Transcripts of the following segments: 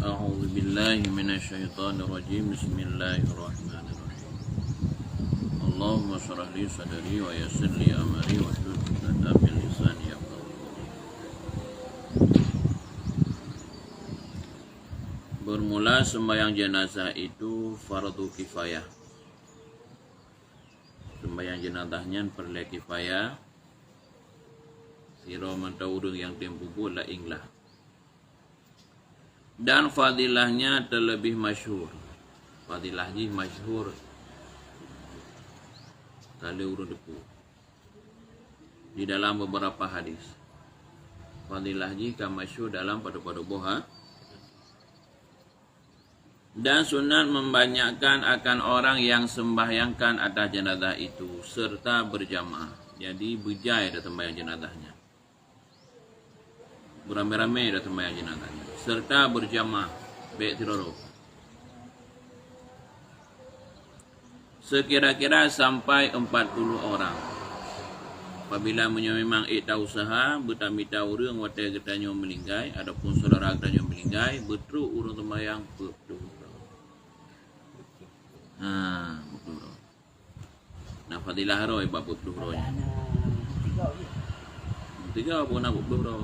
أعوذ بالله من الشيطان الرجيم بسم الله الرحمن الرحيم اللهم اشرح لي صدري ويسر لي أمري واحلل عقدة من لساني يفقهوا قولي. Bermula sembahyang jenazah itu fardu kifayah. Sembahyang jenazahnya perlu kifayah. Siro mantau urang yang tempuh pula inglah. Dan fadilahnya terlebih masyhur. Fadilahnya masyhur. Kali urut depu. Di dalam beberapa hadis. Fadilahnya kan masyhur dalam pada boha. Dan sunat membanyakkan akan orang yang sembahyangkan atas jenazah itu serta berjamaah. Jadi berjaya datang sembahyang jenazahnya. Beramai-ramai datang sembahyang jenazahnya. Serta berjamaah baik tiroro. Sekira-kira sampai 40 orang. Apabila memang ikta usaha, bertamita urang watai getanyo melinggai, adapun saudara getanyo melinggai, betul urang sembahyang betul. Betul. Nah, fadilah ro ibab betul ro-nya. Tiga pun nak betul ro.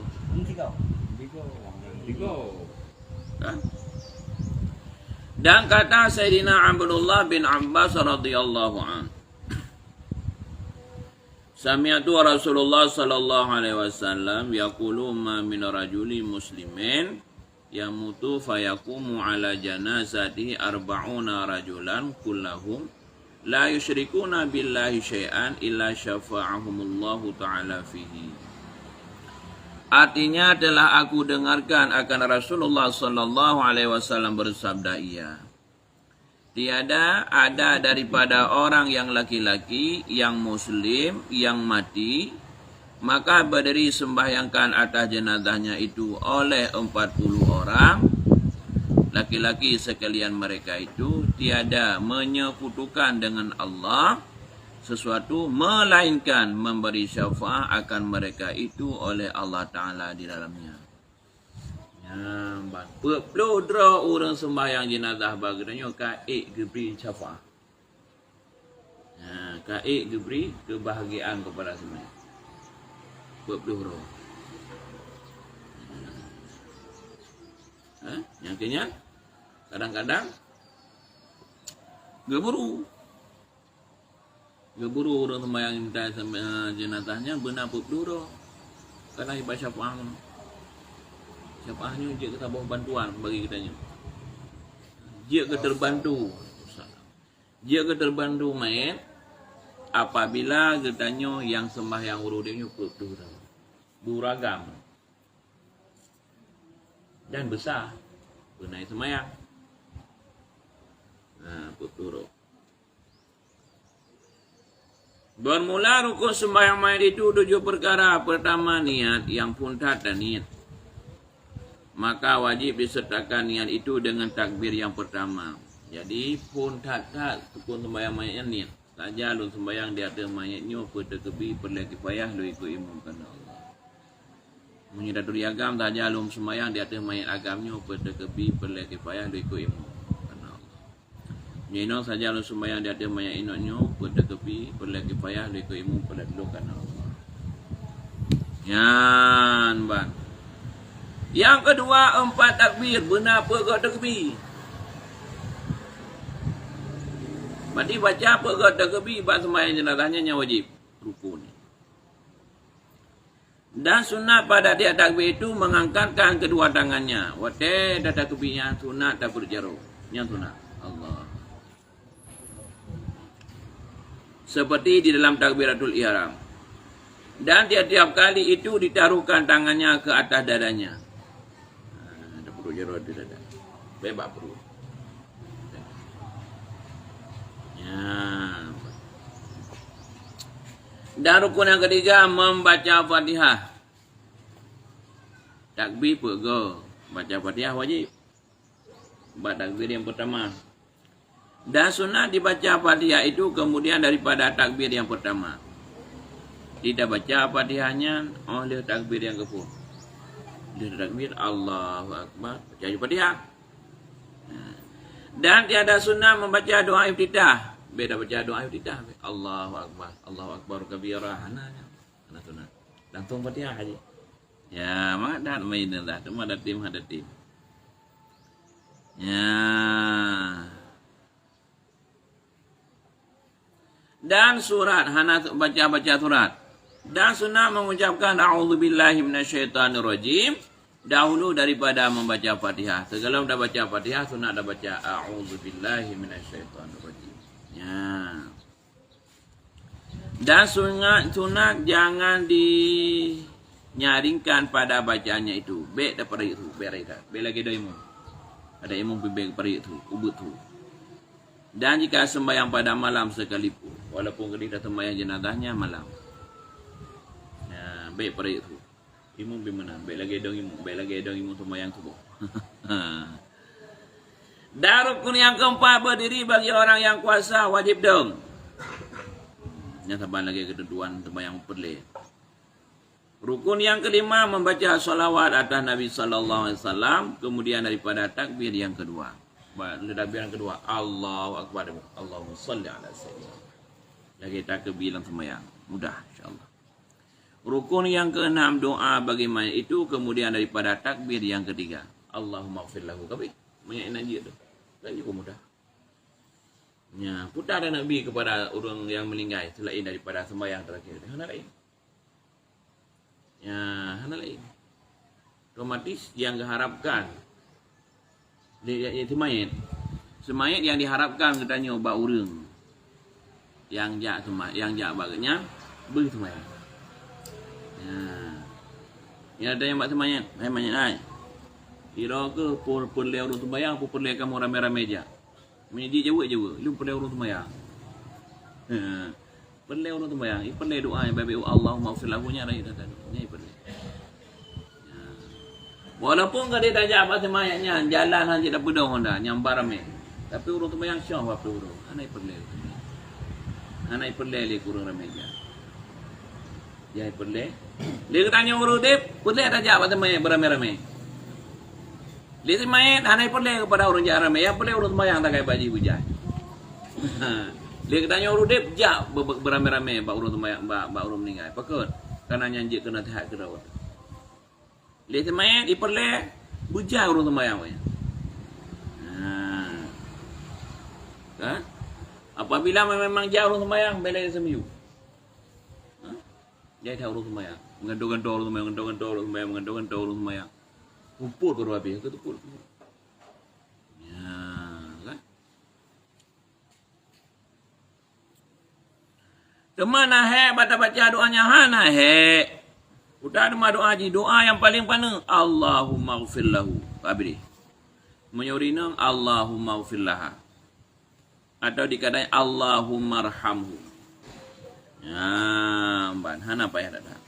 Tiga. Dan kata Sayyidina Abdullah bin Abbas radhiyallahu an. Sami'tu Rasulullah sallallahu alaihi wasallam yaqulu ma min rajuli muslimin yamutu fayaqumu ala janazati arba'una rajulan kullahum la yusyrikuna billahi syai'an illa syafa'ahumullahu ta'ala fihi. Artinya telah aku dengarkan akan Rasulullah sallallahu alaihi wasallam bersabda ia. Tiada ada daripada orang yang laki-laki yang muslim yang mati maka berdiri sembahyangkan atas jenazahnya itu oleh 40 orang laki-laki sekalian mereka itu tiada menyekutukan dengan Allah sesuatu melainkan memberi syafaat akan mereka itu oleh Allah Ta'ala di dalamnya. Ya, perlu dra orang sembahyang jenazah bagainya kaik geberi syafaat. Ya, kaik geberi kebahagiaan kepada semua. Perlu dra. Yang kenya kadang-kadang geburu orang sembahyang jenazahnya benar pupduro karena ibadah syafaat. Syafaatnya dia kita bawa bantuan bagi kitanya. Dia terbantu. Dia terbantu main apabila kitanya yang sembahyang urudnya pupduro. Beragam dan besar benar sembahyang. Pupduro. Bermula rukun sembahyang mayat itu 7 perkara. Pertama niat yang pun tak ada niat. Maka wajib disertakan niat itu dengan takbir yang pertama. Jadi pun tak rukun sembahyang mayatnya niat. Saja lu sembahyang di atas mayatnya pada kebi perlaki payah lu ikut imam kerana Allah. Menyidatul agam saja lu sembahyang di atas mayat agamnya pada kebi perlaki payah lu ikut imam. Nino saja lu sembahyang di atas mayat inoknya pada kepi perlaki payah lu ikut ilmu pada dulu kan Allah. Yan ban. Yang kedua 4 takbir benar apa kau takbir. Berarti baca apa kau takbir bab sembahyang jenazahnya yang wajib rukun. Dan sunat pada dia takbir itu mengangkatkan kedua tangannya. Wate dah takbirnya sunat tak berjarum. Yang sunat Allah. Seperti di dalam takbiratul ihram. Dan tiap-tiap kali itu ditaruhkan tangannya ke atas dadanya. Ada perlu jerut di dada. Bebas perlu. Ya. Dan rukun yang ketiga membaca Fatihah. Takbir pega. Baca Fatihah wajib. Buat takbir yang pertama. Dan sunat dibaca Fatihah itu kemudian daripada takbir yang pertama. Tidak baca Fatihahnya oleh takbir yang kedua. Dia takbir Allahu Akbar. Baca Fatihah. Dan tiada sunnah membaca doa iftitah. Beda baca doa iftitah. Allahu Akbar. Allahu Akbar kabira. Hana sunnah. Langsung Fatihah aja. Ya, madat mainlah. Cuma ada tim. Ya. Dan surat, hana baca surat. Dan sunnah mengucapkan a'udzubillahi minasyaitonirrajim dahulu daripada membaca Fatihah. Segala dah baca Fatihah, sunnah dah baca a'udzubillahi minasyaitonirrajim. Ya. Dan sunat jangan dinyaringkan pada bacaannya itu. Baik daripada itu, baik lagi ada imam. Ada imam baik daripada itu, ubud tu. Dan jika sembahyang pada malam sekalipun, walaupun ketika sembahyang jenazahnya malam. Ya, baik pada itu. Imam bimana? Baik lagi ada imam sembahyang subuh. Dan rukun yang keempat berdiri bagi orang yang kuasa wajib dong. Yang sabar lagi ketentuan sembahyang perle. Rukun yang kelima membaca salawat atas Nabi sallallahu alaihi wasallam, kemudian daripada takbir yang kedua. Takbir yang kedua, Allahu Akbar. Allahumma shalli ala sayyidina. Lagi takbir dalam sembahyang. Mudah insya-Allah. Rukun yang keenam doa bagi mayat itu, kemudian daripada takbir yang ketiga. Allahumma ighfir lahu. Tapi mayat najis tu. Kan juga mudah. Ya, putar ada Nabi kepada orang yang meninggal selain daripada sembahyang terakhir. Hana lain. Ya, hana lain. Otomatis yang diharapkan itu mayat. Semayat yang diharapkan katanya ubat urang. Yang jak baganya beri semayat. Ya. Yang ada yang buat semayat, mayat ai. Kira ke perle orang sembahyang, apa perle kamu ramai-ramai je. Menjadi jauh. Lu perle orang sembahyang. Perle orang sembahyang, perle doa yang baik Allahumma ighfir lahu nya rai tadi. Ni perle. Walaupun kada tajak apa semayatnya, jalan hanya dak pedong dah, nyambar ramai. Tapi orang sembahyang syah apa urang. Anai perle. Anai perle le kurang ramai je. Ya perle. Dia tanya urang dia, perle tajak apa semayat beramai-ramai. Dia semayat, hanai perle kepada orang jahat ramai. Yang perle orang sembahyang tak kaya baji hujan. Dia tanya urut dia, jak beramai-ramai bak urut sembahyang, bak urut meninggal. Pakut, kerana nyanjik kena tihat ke rawat. Dia semayat, dia perle, hujan urut sembahyang. Kan? Apabila memang jauh urut sembahyang, bela dia sembiu. Dia tak urut sembahyang. Mengandung-andung urut sembahyang. Kumpul ke habis ke tukul. Ya, kan? Kemana baca doanya hana Udah ada doa haji, doa yang paling pana Allahumma ighfir lahu. Habis. Menyurina Allahumma ighfir laha. Atau dikatakan Allahumma arhamhu. Ya, hana payah dah.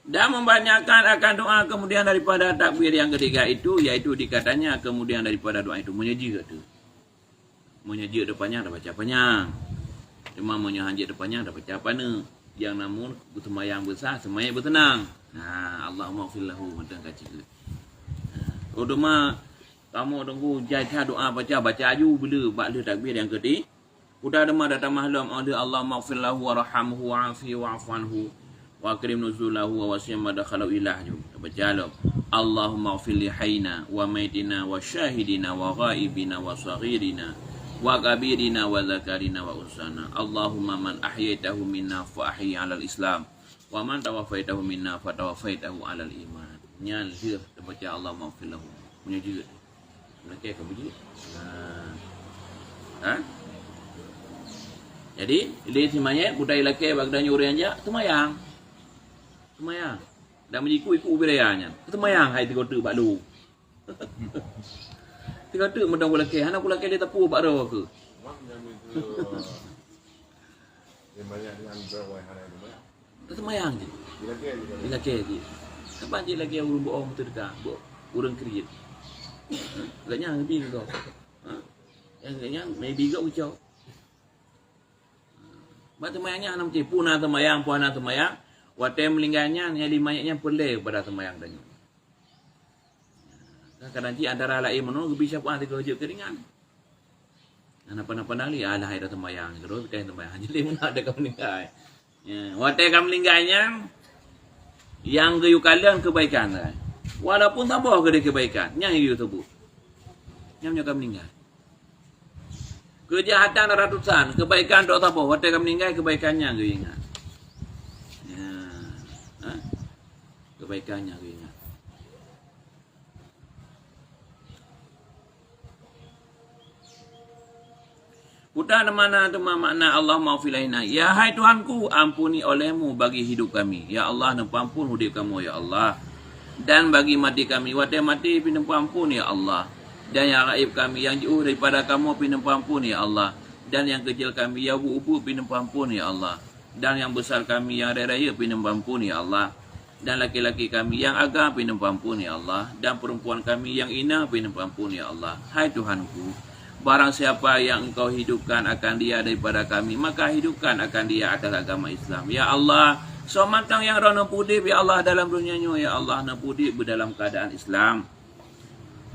Dan membanyakkan akan doa kemudian daripada takbir yang ketiga itu, iaitu dikatanya kemudian daripada doa itu menyejik tu. Menyejik depannya dah baca panjang. Cuma menyanjik depannya dah baca pana. Yang namun sembahyang besar, sembahyang bertenang. Allahumma ighfir lahu macam kacik. Udama kamu tunggu jaga doa baca aju bila bakle takbir yang ketiga. Udah ada datang mahlum Allahumma ighfir lahu warhamhu wa'afihi wa'fu anhu. Wa akrim nuzulahu wa wasyam madakhalu ilahu. Baca lo. Allahumma ighfir li hayna wa maitina wa syahidina wa ghaibina wa saghirina wa kabirina wa zakarina wa usana. Allahumma man ahyaitahu minna fa ahyi 'alal islam wa man tawaffaitahu minna fa tawaffaitahu 'alal iman. Nyal dia baca Allahumma ighfir lahu. Punya juga. Okey ke begini? Jadi, dia semayat budaya laki bagdanya orang aja semayang. Semayang. Dan ikut budayanya. Semayang hai tiga tu bak lu. Tiga tu mendang laki, anak laki dia tapu bak ro ke. Dia banyak dengan berawai hari tu. Semayang je. Dia laki. Kapan je lagi urang bohong tu dekat, urang kriit. Agaknya lebih ke kau. Yang maybe kau ucap. Mak temayangnya anak macam puna temayang, puana temayang. Waktu meninggalnya, yang mayatnya perle kepada temayang tadi. Kadang-kadang antara lain menunggu bisa pun ada kerja keringan. Apa-apa nali ada ada tembayang terus kita tembayang. Jadi mana ada kamu meninggal. Ya, watai kamu meninggalnya yang gayu kalian kebaikan. Walaupun tak bawa ke kebaikan, yang itu sebut. Yang kamu meninggal. Kejahatan ratusan, kebaikan tak bawa. Watai kamu meninggal kebaikannya gayu ingat. Ya, kebaikannya gayu ingat. Udah mana tu makna Allah ma'filaina. Ya hai Tuhanku, ampuni olehmu bagi hidup kami. Ya Allah, ampun hidup kamu ya Allah. Dan bagi mati kami, wadah mati pinam ampun ya Allah. Dan yang raib kami yang jauh daripada kamu pinam ampun ya Allah. Dan yang kecil kami yang ubu pinam ampun ya Allah. Dan yang besar kami yang raya pinam ampun ya Allah. Dan laki-laki kami yang agam pinam ampun ya Allah. Dan perempuan kami yang ina pinam ampun ya Allah. Hai Tuhanku, barang siapa yang engkau hidupkan akan dia daripada kami, maka hidupkan akan dia atas agama Islam. Ya Allah, somantang yang rana pudip, ya Allah dalam dunianya, ya Allah na pudip dalam keadaan Islam.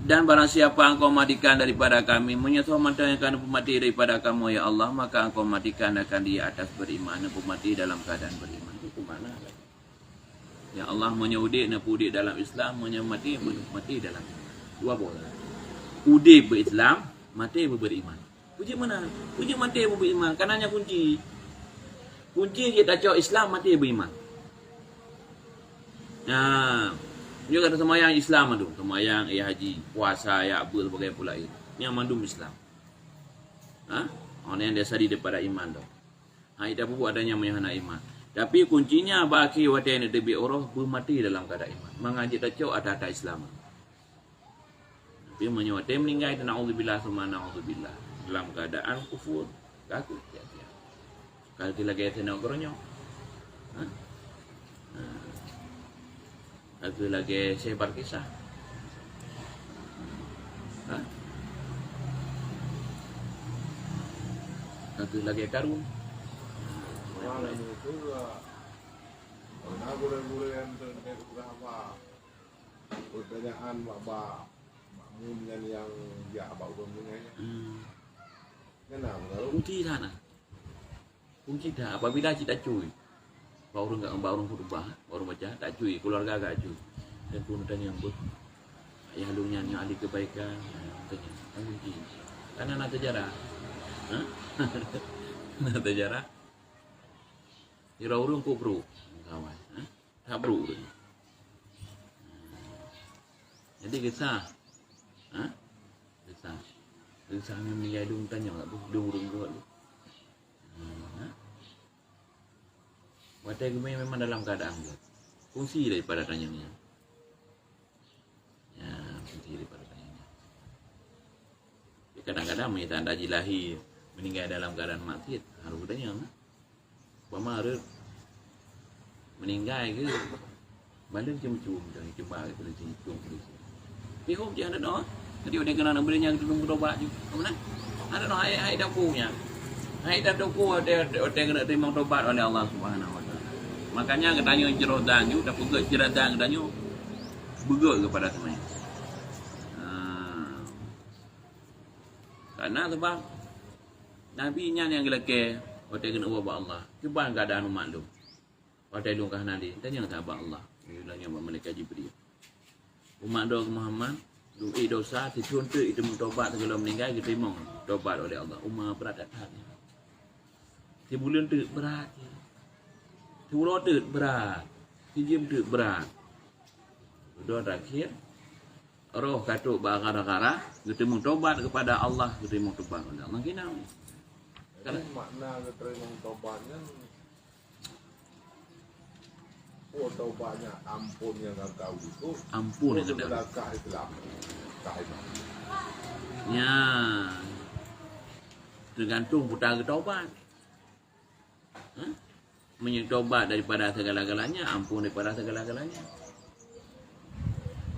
Dan barang siapa engkau matikan daripada kami, somantang yang akan mati daripada kamu, ya Allah, maka engkau matikan akan dia atas beriman, mati dalam keadaan beriman. Itu mana? Ya Allah menyaudik na pudip dalam Islam, menyamati mati dalam dua bola. Udip berislam, mati beriman. Puji mana? Puji mati beriman. Kananya kunci. Kunci dia tak cakap Islam mati beriman. Nah, juga ada semayang Islam tu. Semayang, haji, puasa, apa sebagai pula itu. Yang mandum Islam. Orang yang dasari daripada iman tu. Itu pun adanya menyahana iman. Tapi kuncinya bagi wadah yang lebih orang bermati dalam keadaan iman. Mengaji tak cakap ada Islam. Dia menyuatai meninggal dan na'udzubillah summa na'udzubillah dalam keadaan kufur. Kaku tiap-tiap. Kalau kita lagi senang koronyok. Kalau lagi sebar kisah. Kalau lagi karun. Pertanyaan Bapak dengan yang dia abang umumnya. Kenapa? Kunci sana. Kunci dah. Apabila kita cuy, baru khutbah, baru baca, tak cuy, keluarga agak cuy. Dan pun tanya yang ber, ayah lunya yang ahli kebaikan, tanya, kunci. Karena nak sejarah, nak sejarah. Ira urung ku bro, kawan, tak bro. Jadi kisah. Kisah yang menjadi dung tanya tak tu, dung buat tu. Wadah kami memang dalam keadaan tu. Fungsi daripada tanyanya. Ya, fungsi daripada tanyanya. Kadang-kadang kita anda lahir meninggal dalam keadaan maksiat, harus tanya. Pama harus meninggal ke? Balik cuma-cuma dari jumpa ke polisi, Pihum je ada doa. Jadi dia kena nak berinya kita tunggu tobat je. Mana? Ada doa hai dakunya. Hai daku dia kena terima tobat oleh Allah Subhanahu Wa Taala. Makanya katanya jerodan tu dah pegat jerodan katanya begut kepada teman. Karena sebab Nabi nya yang gelake dia kena ubah Allah. Cuba keadaan umat tu. Pada lungkah nanti tanya sahabat Allah. Bila yang malaikat Jibril. Umat doa Muhammad, dosa, dicontoh itu mentobat segala meninggal, diterima tobat oleh Allah. Umat berat hati. Sebulan tu berat. Sebulan tu berat. Sejam tu berat. Doa terakhir, roh katuk bagara-gara, diterima tobat kepada Allah, diterima tobat oleh Allah. Mungkin apa? Karena makna diterima tobatnya, tobatnya ampun yang kau itu. Ampun yang kau. Islam. Ya, tergantung putar ke taubat. Menyetobat daripada segala-galanya, ampun daripada segala-galanya.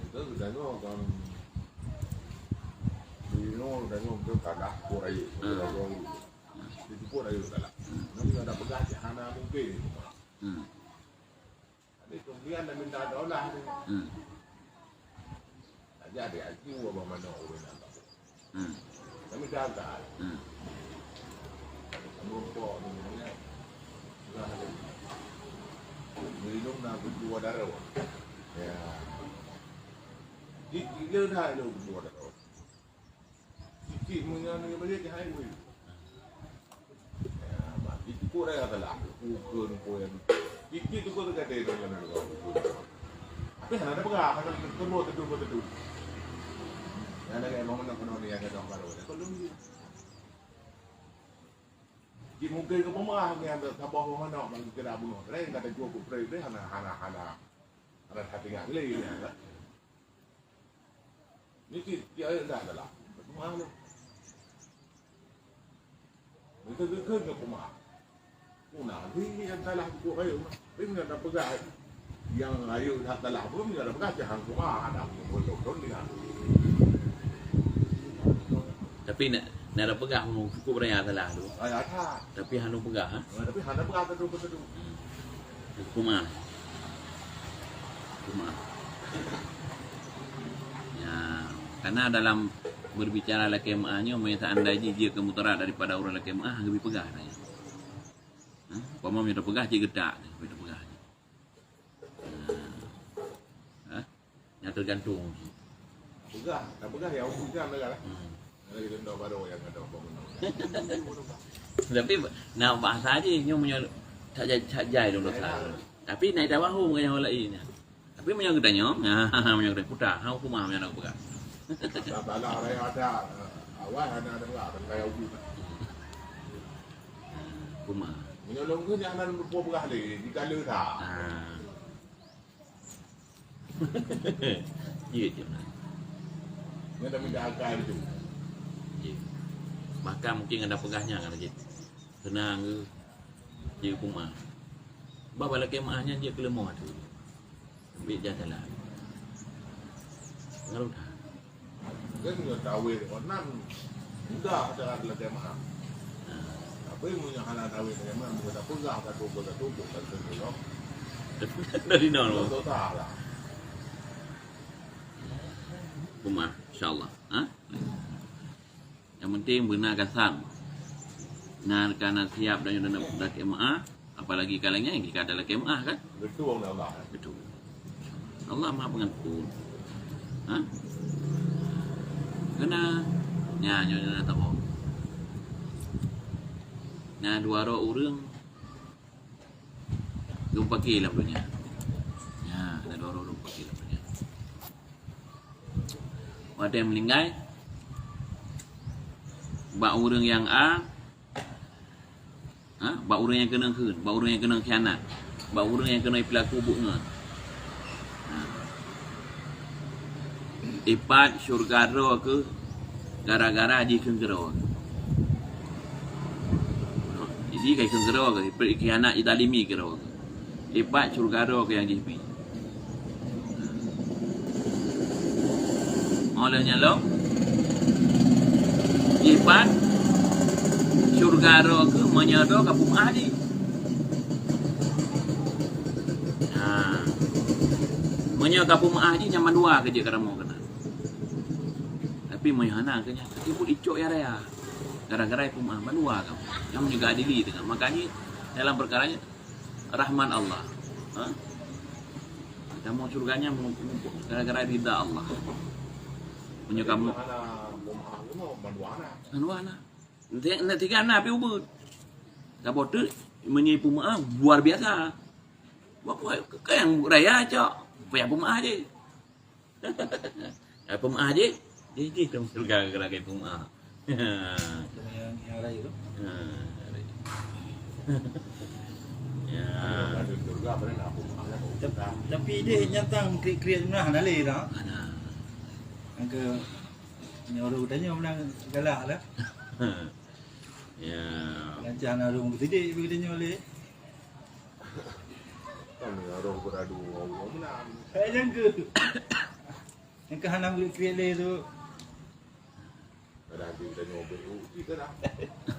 Itu sudah kan. Dino dan itu kadah kurai. Itu pun ayo salah. Nanti ada pegas hana mungkin. Jadi kemudian dah minta dolar. Jadi aku apa mana orang nak. Hmm. Kami gagal. Hmm. Merumpok ni mana? Dah ada. Minum nak berdua darah. Ya. Dia dah ada berdua darah. Sikit mengenai balik ke highway. Ya, mak itu pun dah kata lah. Ukun pun. Sikit tu pun kata dia dengan dia. Tapi ada pegah, ada tedu. Yang ada kayak mana pun ni yang ada baru. Kalau ni. Di mungkin ke pemah yang ada tabah mana bagi kira bunuh. Lain kata jual kupre dia hana hati ngak lagi ni ada. Ni dia dah lah. Pemah ni. Itu ke pemah. Una ni yang salah buku ayo. Tapi ada pegah yang ayo dah salah pun ada pegah jangan pemah ada pun dia. Tapi nak ada pegah cukup raya salah tu. Ada. Tapi hanu pegah ha. Tapi hana pegah tedu. Kumah. Ya, karena dalam berbicara laki ma'ahnya, seandainya dia kemuterat daripada orang laki ma'ah, lebih pegah dia. Pama dia pegah, dia gedak dia, lebih pegah. Yang tergantung. Pegah, tak pegah ya aku jam dah lah. Lagi denda baru yang ada bangunan. Tapi nak bahasa aja nyo punya tak jai dulu tak. Tapi naik dah bahu dengan yang lain. Tapi punya gedanya, punya gede putar, hau kumah punya nak pegah. Tak lah raya ada. Awal ada enggak ada raya ubi. Kumah. Menyolong ke jangan lupa pegah lagi, dikala tak. Ya je. Ni dah minta akal tu. Bahkan mungkin ada pegahnya kan lagi. Senang ke dia kumah. Bapa laki maahnya dia kelemah tu. Ambil jatah lah. Ngaruh dah. Kan dia tahu orang mudah ada lagi mahal. Apa yang punya hal tahu yang mana mudah pegah satu kan. Dari nol. Betul tak lah. Kumah, insyaAllah. Yang penting benar kasar. Nah, karena siap dan ada laki maah, apalagi kalanya jika ada laki maah kan? Betul Allah. Betul. Allah Maha Pengampun. Kena nyanyi tak mau. Nah, dua orang jumpa kilah punya. Ya, ada dua orang jumpa kilah punya. Ada yang meninggal. Bak orang yang bak orang yang kena khun, bak orang yang kena khianat, bak orang yang kena pelaku bunga. Ipat syurga ro ke gara-gara ji kengero. Jadi kai kengero ke khianat italimi kero. Ipat syurga ro ke yang jipi. Olehnya lo Ipan syurga ro ke menyodo ke pumah di. Menyodo ke pumah di nyaman dua kerja keramu kena. Tapi menyohana kenya ibu icok ya raya. Gara-gara pumah dua kamu. Yang juga adili dengan makanya dalam perkaranya rahman Allah. Kita mau surganya gara-gara ridha Allah. Punya kamu Manuana. Nanti kan Nabi ubud. Kabut tu menyipu maaf luar biasa. Bapak ke yang raya cok. Punya pemaah je. Pemaah je. Jadi dong surga gara-gara pemaah. Yang raya tu. Ya. Tapi dia nyatang kreat menang dah le dah. Angka nyoru tanya menang galak lah. Ya. Lancar nak rumah tidak bagi tanya le. Kami orang beradu orang menang. Saya jangka. Angka hana kreat le tu. Ada kita nyoba kita dah.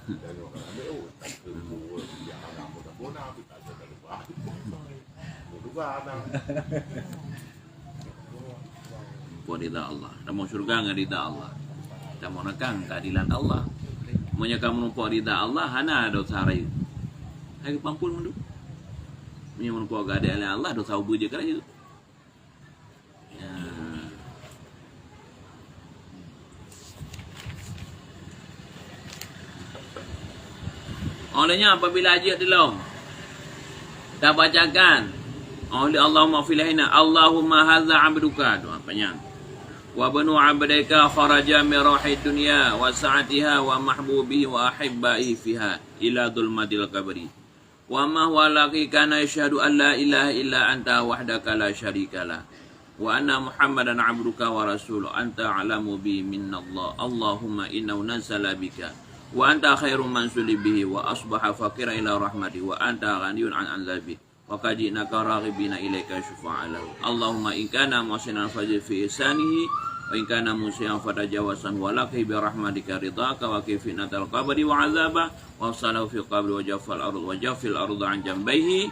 Dan orang ambil tak semua yang ada mudah-mudah kita ada lupa. Lupa ada. menempuh ridha Allah. Dan mau syurga dengan ridha Allah. Dan mau nekang keadilan Allah. Monya kamu menempuh ridha Allah, hana dosa raya. Hai pampun mundu. Monya menempuh keadilan Allah, dosa ubu je kerana itu. Ya. Olehnya apabila haji adalah dah bacakan oleh Allahumma filahina Allahumma hadza abduka doa panjang wa banu abdaika kharaja min rahid dunya wa sa'atiha wa mahbubihi wa ahibbahi fiha ila dhulmatil qabri wa ma huwa laqi kana yashhadu an la ilaha illa anta wahdaka la syarikalah wa anna muhammadan abduka wa rasuluh anta alamu bi minallah Allahumma innahu nazala bika wa anta khairum man sulibihi wa asbaha faqira ila rahmati wa anta ghaniyun an azabi wa qadinaka raghibina ilaika syufa'alahu Allahumma in kana muhsinan fajid fi ihsanihi wa in kana musian fatajawasan wa laqi bi rahmatika ridaka wa kifinatal qabri wa azaba wa salahu fi qabri wa jaffal ardh wa jaffil ardh an jambayhi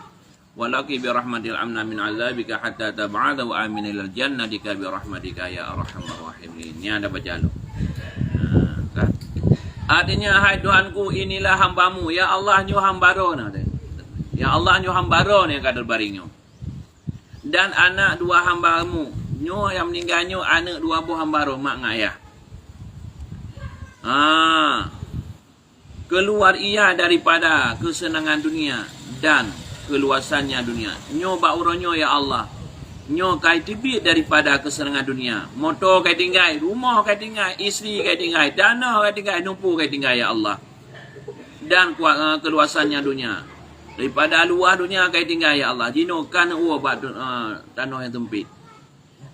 wa laqi bi rahmatil amna min azabika hatta tab'ada wa amin ilal jannatika bi rahmatika ya arhamar rahimin. Ni ada baca lu. Kan? Artinya, hai Tuhanku, inilah hambamu. Ya Allah, nyu hambaro. Ya Allah, nyu hambaro ni kadar baringnya. Dan anak dua hambamu. Nyu yang meninggal nyu, anak dua buah hambaro, mak ngayah. Keluar ia daripada kesenangan dunia dan keluasannya dunia. Nyu bauronyo ya Allah. Nyo kai tibit daripada kesenangan dunia. Motor kai tinggal, rumah kai tinggal, isteri kai tinggal, dana kai tinggal, numpu kai tinggal ya Allah. Dan keluasannya dunia. Daripada luar dunia kai tinggal ya Allah. Jino kan tanah yang sempit.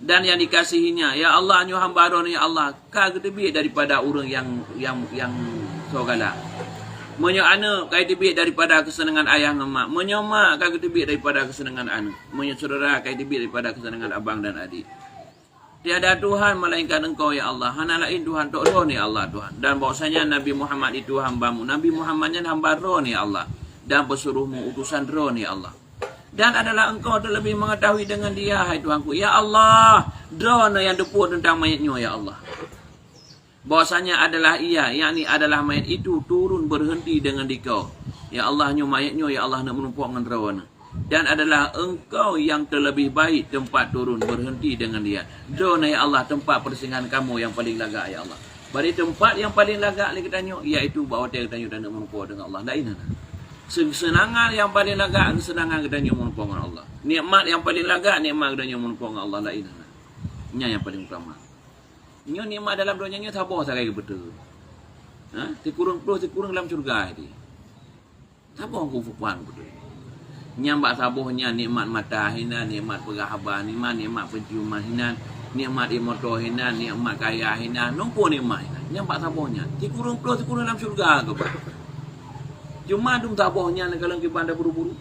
Dan yang dikasihinya, ya Allah nyo hamba ron ya Allah, ka tibit daripada orang yang sogala. Menyo anak kai tibit daripada kesenangan ayah dan mak. Menyo mak kai tibit daripada kesenangan anak. Menyo saudara kai tibit daripada kesenangan abang dan adik. Tiada Tuhan melainkan Engkau ya Allah. Hana lain Tuhan tok roh ni Allah Tuhan. Dan bahwasanya Nabi Muhammad itu hambamu. Nabi Muhammadnya hamba roh ni Allah. Dan pesuruhmu utusan roh ni Allah. Dan adalah Engkau terlebih mengetahui dengan dia hai Tuhanku. Ya Allah, drone yang deput tentang mayatnya ya Allah. Bahwasanya adalah ia, yakni adalah mayat itu turun berhenti dengan dikau. Ya Allah, nyu mayatnya ya Allah nak menumpuk dengan rawana. Dan adalah Engkau yang terlebih baik tempat turun berhenti dengan dia. Drone ya Allah, tempat persinggahan kamu yang paling lagak ya Allah. Bari tempat yang paling lagak lagi katanya, iaitu bahawa dia katanya dan nak menumpuk dengan Allah. Tak ini. Kesenangan yang paling lagak, kesenangan katanya menumpuk dengan Allah. Nikmat yang paling lagak, nikmat katanya menumpuk dengan Allah. Tak ini. Ini yang paling utama. Nyo nikmat dalam dunia nyo sabar sarai ke betul. Tikurung dalam syurga ini. Sabar ku fupuan betul. Nyambak sabarnya nikmat mata hina, nikmat pergahaban hina, nikmat penciuman hina, nikmat motor hina, nikmat kaya hina, nompo nikmat hina. Nyambak sabarnya. Tikurung dalam syurga ke pak. Cuma dum sabarnya kalau kita anda buru-buru.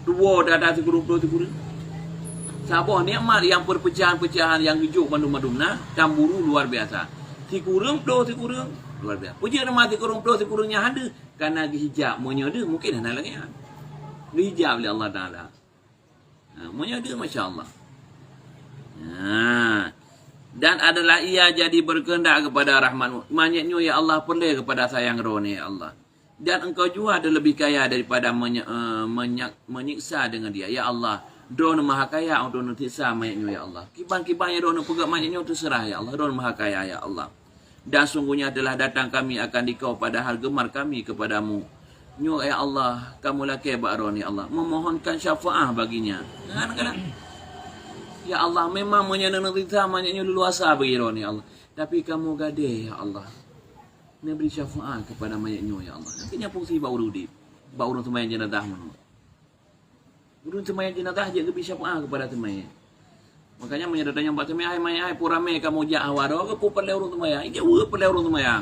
Dua dada tikurung. Sabar nikmat yang perpecahan-pecahan yang hijuk mandum-mandumna dan buru luar biasa. Tikurung luar biasa. Puji nama tikurungnya ada karena dihijab menyada mungkin ada lagi. Dihijab oleh Allah Taala. Menyada masya-Allah. Dan adalah ia jadi berkehendak kepada rahmat-Mu. Maknanya ya Allah perlu kepada sayang roh ni ya Allah. Dan Engkau juga ada lebih kaya daripada menyiksa dengan dia. Ya Allah, Drone maha kaya untuk nutisa mayatnya ya Allah. Kiban-kibannya drone pegang mayatnya terserah ya Allah. Drone maha kaya ya Allah. Dan sungguhnya telah datang kami akan dikau padahal gemar kami kepadamu. Nyo ya Allah, kamu laki ba'ron ya Allah. Memohonkan syafaah baginya. Kadang-kadang. Ya Allah, memang menyenang nutisa mayatnya leluasa bagi drone ya Allah. Tapi kamu gadeh ya Allah. Ini beri syafaat kepada mayatnya ya Allah. Nantinya fungsi bauru di. Bauru semayang jenazah mana. Guru semayang jenazah je lebih syafaat kepada semayang. Makanya menyadarnya buat semayang, hai purame kamu jak awaro ke pu perlu urung semayang. Ini ur perlu urung semayang.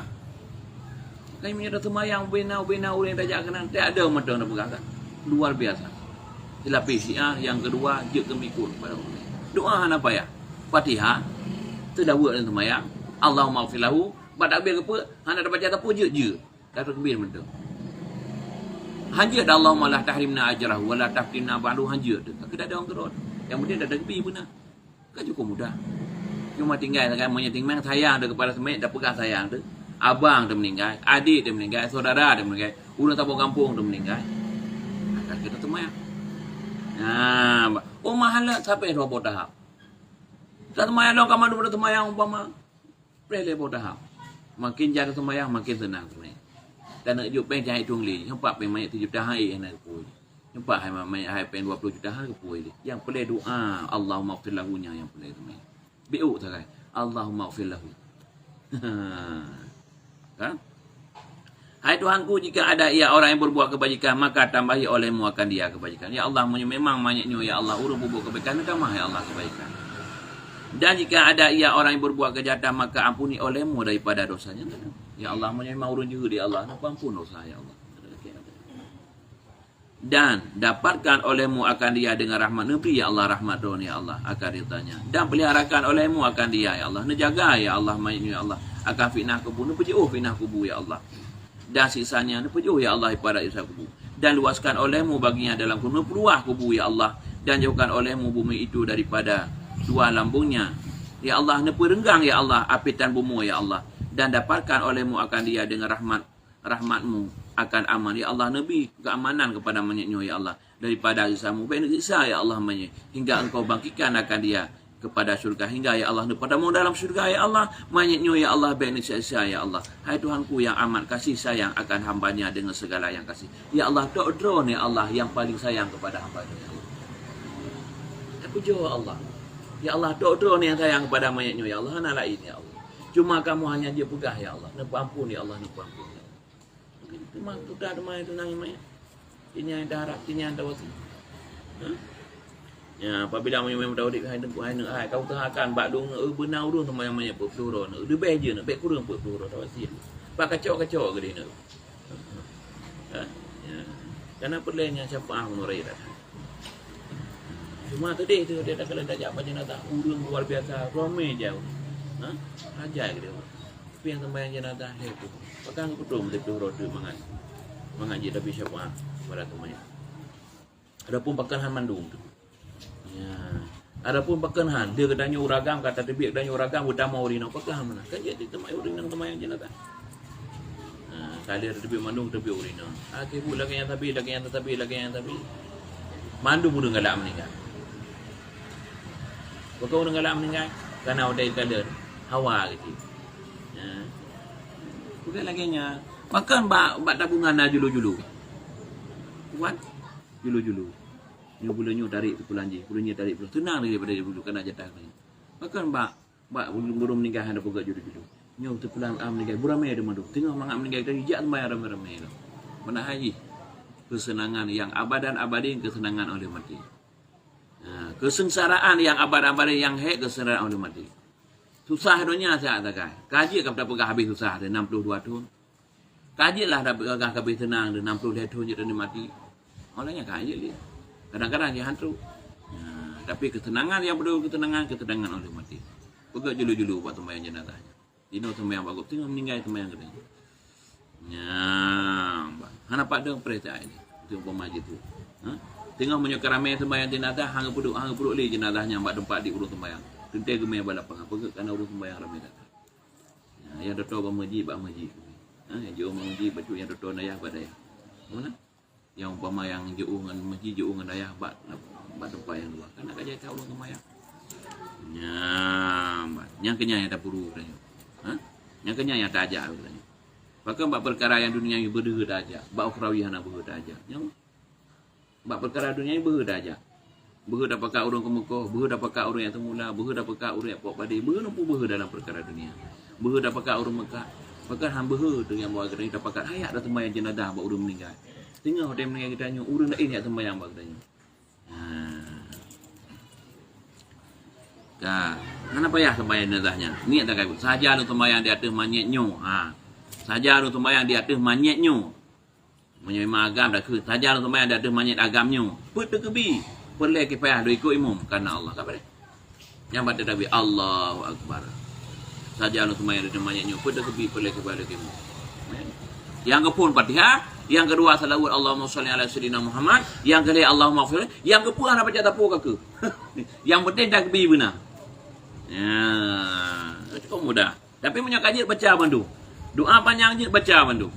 Makanya menyadar semayang bina orang tajak kanan tak ada mata nak pegang. Luar biasa. Dilapis yang kedua je kemikul pada orang. Doa apa ya? Fatihah. Sudah buat dalam semayang. Allahumma gfirlahu. Badak biar apa? Hana dapat baca apa je. Dah takbir betul. Hanja dah Allah malah tahrimna ajrahu wala taftinna ba'du hanja tu. Tidak ada orang terus. Yang penting dah takbir benar. Kan cukup mudah. Cuma tinggal kan monyet tinggal sayang dia kepada semayang dah pegang sayang tu. Abang dia meninggal, adik dia meninggal, saudara dia meninggal, urang tabung kampung dia meninggal. Akan kita semayang. Oh mahala sampai 20 tahap. Tak semayang dong kamar dulu semayang umpama. Boleh tahap. Makin jaga semayang makin senang semayang. Dan nak jumpa jahit tungli, nampak mayat 7 juta hari yang nak pui. Nampak hai pen 20 juta hari pui dia. Yang boleh doa Allahumma ighfir lahu nya yang boleh semayang. Bi'u sakai. Allahumma ighfir lahu. Kan? Hai Tuhanku, jika ada ia orang yang berbuat kebajikan, maka tambahi olehmu akan dia kebajikan. Ya Allah, memang banyaknya ya Allah urus berbuat kebaikan, tambah ya Allah kebaikan. Dan jika ada ia orang yang berbuat kejahatan, maka ampuni olehmu daripada dosanya. Ya Allah, memang urus juga dia Allah, ampun dosa ya Allah. Dan dapatkan olehmu akan dia dengan rahmat negeri ya Allah, rahmat doa ya Allah akan ditanya. Dan peliharakan olehmu akan dia ya Allah, nejaga ya Allah mayatnya ya Allah akan fitnah kubur, nepejuh fitnah kubur ya Allah. Dan sisanya nepejuh ya Allah pada isap kubur. Dan luaskan olehmu baginya dalam kubur, peluah kubur ya Allah. Dan jauhkan olehmu bumi itu daripada dua lambungnya ya Allah, neperenggang ya Allah apitan bumi ya Allah. Dan dapatkan olehmu akan dia dengan rahmatmu akan aman ya Allah, Nabi keamanan kepada mayatnya ya Allah daripada siksamu baik siksa ya Allah mayat, hingga engkau bangkitkan akan dia kepada syurga, hingga ya Allah padamu dalam syurga ya Allah mayatnya ya Allah baik siksa ya Allah. Hai Tuhanku yang amat kasih sayang akan hambanya dengan segala yang kasih ya Allah, doa ya Allah yang paling sayang kepada hambanya ya Allah. Aku jawab Allah ya Allah, doa yang sayang kepada mayatnya ya Allah, anak lain ya Allah, cuma kamu hanya dia pegah ya Allah, ampun ya Allah, ampun ya Allah. Memang sudah demai tenang mayat. Ini yang darah, ini yang tawasi. Ya, apabila memang dah udik hai tempat hai kau tahakan bak dong benar urung sama yang mayat peluru nak. Dia baik je nak, baik kurang peluru tawasi. Pak kacau-kacau ke dia nak. Ya. Karena perlunya syafaat murai dah. Cuma tadi tu dia dah kalau dah jak jenazah urung luar biasa, ramai jauh. Ajar ke dia. Tapi yang sembahyang jenazah itu pakai kutum tapi roda mangat je tapi syafaat pada temannya. Adapun pakan han mandung tu. Ya. Adapun pakan han dia kedanya uragam kata tebik kedanya uragam utama urino pakan han mana? Kan jadi temai urino temayang jenazah. Kali ada tebik mandung tebik urino. Akibu lagi yang tapi mandu mudah galak meninggal. Kau dengan galak meninggal karena udah kala hawa gitu. Bukan lagi nya. Makan bak tabungan dah julu-julu. Kuat julu-julu. Ni bulannya tarik tu pulanji, bulannya tarik pulang. Tenang daripada dulu kena jatah ni. Makan bak burung meninggal ada pegak julu-julu. Nyo tu pulang meninggal, buramai ada madu. Tengok mangat meninggal tadi jak sembahyang ramai-ramai tu. Mana haji? Kesenangan yang abadan abadi, kesenangan oleh mati. Kesengsaraan yang abad-abadi yang kesenangan oleh mati. Susah dunia saya katakan. Kaji ke berapa habis susah dia 62 tahun. Kaji lah dah pegah habis tenang dia 62 tahun je dia mati. Olehnya kaji dia. Kadang-kadang dia hantu. Tapi ketenangan yang perlu ketenangan oleh mati. Pegak julu-julu buat sembahyang jenazahnya. Dino sembahyang bagus tengok meninggal sembahyang dia. Hana pak dong perintah ini. Itu umpama tu. Tengok menyokar ramai sembahyang jenazah hang puduk li jenazahnya buat tempat di urus sembahyang. Tentai gemai balap pang apa kerana urus sembahyang ramai datang. Yang doktor bermaji bak maji. Yang jauh mengaji baca yang doktor ayah pada ayah. Mana? Yang umpama yang jauh dengan maji jauh dengan ayah bak tempat yang luar. Karena kerja tahu urus sembahyang. Yang kenyang yang tak puru katanya. Yang kenyang yang tak ajak katanya. Bahkan bak perkara yang dunia yang berdua dah ajak. Bak ukhrawi hana berdua dah ajak. Yang bak perkara dunia yang berdua dah ajak. Behu dah pakai urung kemuka, behu dah pakai urung yang semula, behu dah pakai urung yang pok padi, behu nampu behu dalam perkara dunia. Behu dah pakai urung Mekah. Bahkan hang behu tu yang buat kita dah pakai hayat dah sembahyang jenazah buat urung meninggal. Tengok dia meninggal kita tanya urung dah ini yang sembahyang buat katanya. Mana payah sembahyang jenazahnya. Niat tak kait. Saja lu sembahyang di atas manyetnyo. Saja lu sembahyang di atas manyetnyo. Memang agam dah ke. Saja lu sembahyang di atas manyet agamnyo. Put kebi. Boleh kifayah do ikut imam karena Allah tak boleh. Yang baca Nabi Allahu Akbar. Saja lu sembahyang di manyetnyo. Put kebi boleh kifayah do imam. Yang kepun Fatihah, yang kedua salawat Allahumma shalli ala sayyidina Muhammad, yang ketiga Allahumma ighfir, yang kepun ana baca tapu ke. Yang penting dah kebi benar. Ya, cukup mudah. Tapi punya kaji baca bandu. Doa panjang je baca bandu.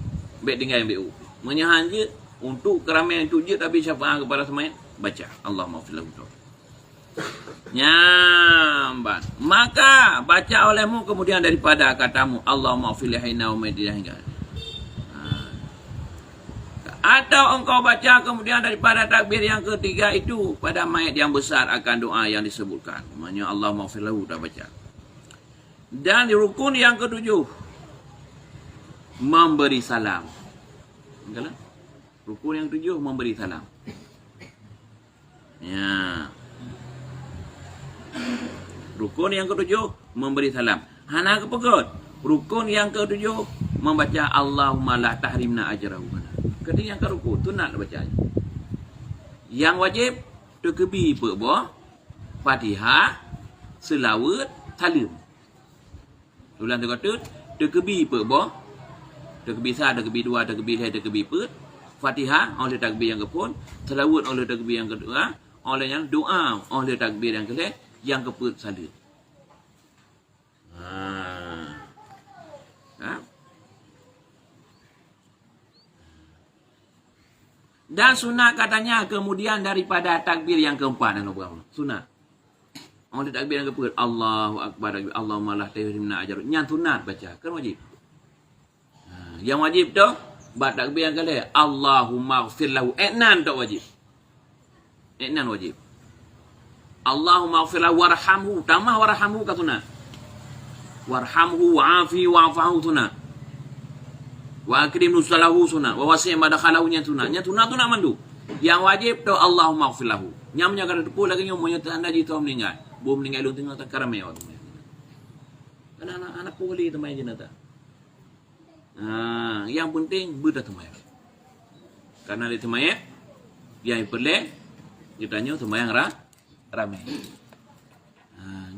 Baik tinggal yang BU. Menyahan je untuk keramaian itu je tapi syafaat kepada semayang baca. Allahumma fil lahu. Nyambat. Maka baca olehmu kemudian daripada katamu Allahumma fil hina wa hingga. Atau engkau baca kemudian daripada takbir yang ketiga itu pada mayat yang besar akan doa yang disebutkan. Maksudnya Allahumma fil lahu dah baca. Dan di rukun yang ketujuh memberi salam. Enggak. Rukun yang ketujuh memberi salam. Ya. Rukun yang ketujuh memberi salam. Hana kepegot. Rukun yang ketujuh membaca Allahumma la tahrimna ajrahu. Ketika yang ke rukun tunat baca. Yang wajib terkebi berboh Fatihah, selawat, salam. Ulang tu kata terkebi berboh. Terkebi sah, terkebi dua, terkebi tiga, terkebi empat. Fatihah oleh takbir yang kepun, selawat oleh takbir yang kedua, oleh yang doa oleh takbir yang ketiga, yang keput salat. Dan sunat katanya kemudian daripada takbir yang keempat dan berapa? Sunat. Oleh takbir yang keempat, Allahu Akbar, Allahumma la tahrimna ajra. Yang sunat baca, kan wajib. Yang wajib tu bab takbir yang kali Allahumma ighfir lahu. Nan tak wajib. Nan wajib. Allahumma ighfir lahu warhamhu. Tambah warhamhu ka sunat. Warhamhu wa'afi wa'afahu sunat. Wa akrim nusalahu sunat. Wa wasi' madakhalahu nya sunat. Nya sunat tu nak mandu. Yang wajib tu Allahumma ighfir lahu. Nya nya kada depu lagi nya monya tanda ji tu meninggal. Bu meninggal lu tengah tak karamai orang. Kan anak puli tu mai jenata. Yang penting budak temayang. Karena di temayang yang perlu ditanya temayang ramai.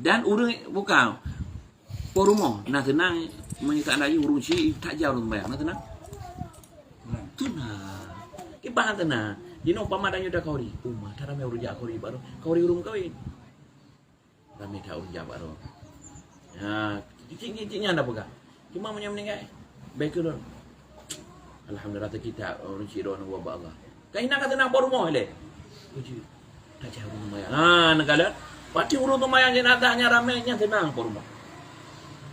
Dan urang bukan porumo nak tenang mengikat lagi urung si tak jauh temayang nak tenang. Tenang. Kibahan tenang. Dino pamadanya dah kauri. Umah tak ramai urung jak kauri baru. Kauri urung kawin. Ramai tak urung jak baru. Cik-ciknya anda pegang. Cuma meninggal. Baik tu. Alhamdulillah kita orang Cik Don wa Allah. Kain nak kata nak porumo le. Uji. Tak jauh temayang. Negala. Pati urung temayang je natanya ramainya tenang porumo.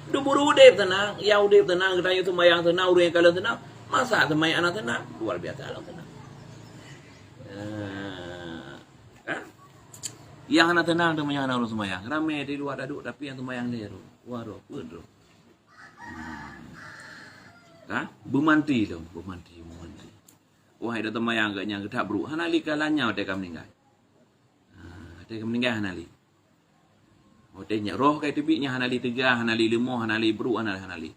Du buru udip tenang, ya udip tenang, kita itu mayang tenang, urang kalau tenang, masa temayang anak tenang, luar biasa anak tenang. Yang anak tenang temayang anak semayang, ramai di luar aduk, tapi yang temayang dia tu, waduh, waduh. Bumanti tu, bumanti. Wah, ada temayang agaknya kita buru, hanali kalanya dia akan meninggal. Dia akan meninggal hanali. Hotelnya roh kai tebiknya hanali tegah, hanali lemah, hanali beruk, hanali.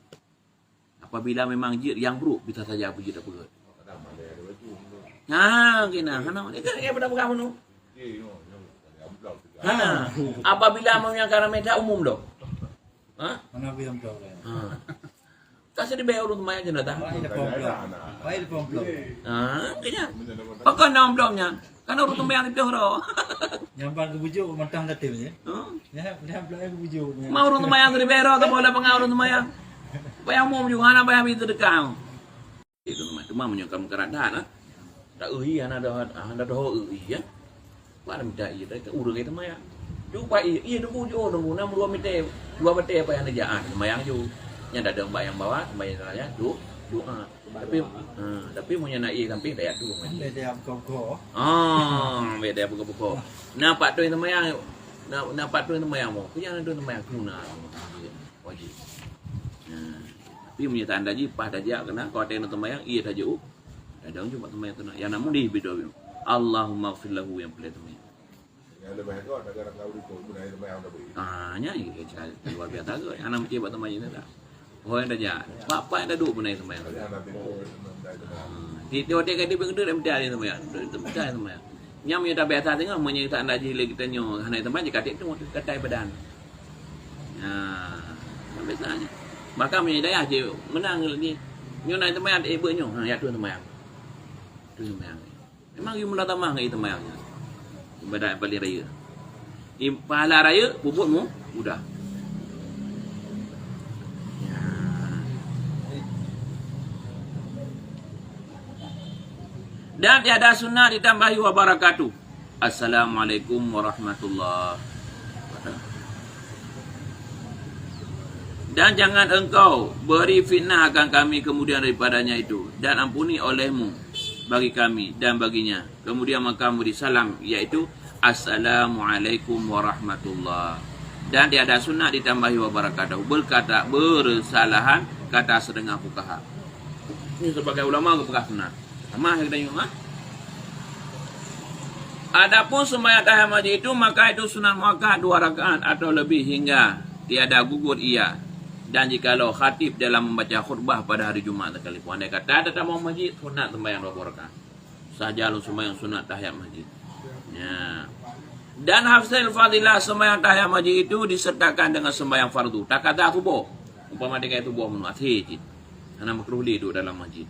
Apabila memang jid yang beruk, bisa saja apa jid apa kot. Kena, hana ni kan dia pada pegang menu. Apabila memang karameta umum doh. Mana biam tahu lah. Kasih dibayar urut maya jenazah. Baik pomplok. Kena. Pakai nom bloknya. Kan urut maya itu horo. Nyampan ke bujuk matang datim je. Ya, dah belakang ke bujuk. Mau urut maya tu dibayar atau boleh pengaruh urut maya. Bayar umum juga hana bayar itu dekat. Itu cuma menyokam keradaan. Tak ui hana dah ui ya. Mana minta iya dah urut itu maya. Jumpa iya tu bujuk tu 62 meter. 2 meter apa yang kerjaan mayang ju. Nya ada mbak yang bawa, mbak yang raya doa. Tapi punya nak sampai daya tu. Beda buka-buka. Beda buka-buka. Nampak tu yang temayang. Nampak tu yang temayang mo. Punya tu temayang guna. Wajib. Tapi punya tanda ji pas dah kena kau tengok temayang iya dah jauh. Ada orang cuma temayang tu nak. Yang namun di video. Allahumma ighfir lahu yang boleh temayang. Yang lebih tu ada orang kau di kau budaya temayang dah beri. Nya luar biasa ke. Anak mesti buat temayang ni tak. Oh yang dah jahat. Apa yang dah duduk pun naik semayang. Di hotel kan dia berdua dia mencari semayang. Mencari semayang. Yang punya dah biasa tengok. Menyerta anda jila kita nyok. Naik semayang je katik tu. Katai badan. Biasanya. Maka punya daya je. Menang lagi. Nyok naik semayang. Ibu nyok. Ya tu semayang. Tu semayang. Memang you mula tamah ke semayang. Ibadat balik raya. Pahala raya. Bubut mu. Udah. Dan tiada sunnah ditambahi wa barakatuh. Assalamualaikum warahmatullahi wabarakatuh. Dan jangan engkau beri fitnah akan kami kemudian daripadanya itu, dan ampuni olehmu bagi kami dan baginya. Kemudian maka memberi salam, iaitu Assalamualaikum warahmatullahi. Dan tiada sunnah ditambahi wa barakatuh. Berkata bersalahan kata setengah fuqaha. Ini sebagai ulama kepegang sunnah. Sama kita tengok. Adapun sembahyang tahiyat masjid itu maka itu sunat muakkad 2 rakaat atau lebih hingga tiada gugur ia. Dan jikalau khatib dalam membaca khutbah pada hari Jumaat sekalipun, andai kata ada tamu masjid, sunat sembahyang 2 rakaat. Saja lu sembahyang sunat tahiyat masjid. Ya. Dan hafzul fadilah sembahyang tahiyat masjid itu disertakan dengan sembahyang fardu. Tak kata subuh. Umpama dia itu buah munafik. Karena makruh duduk dalam masjid.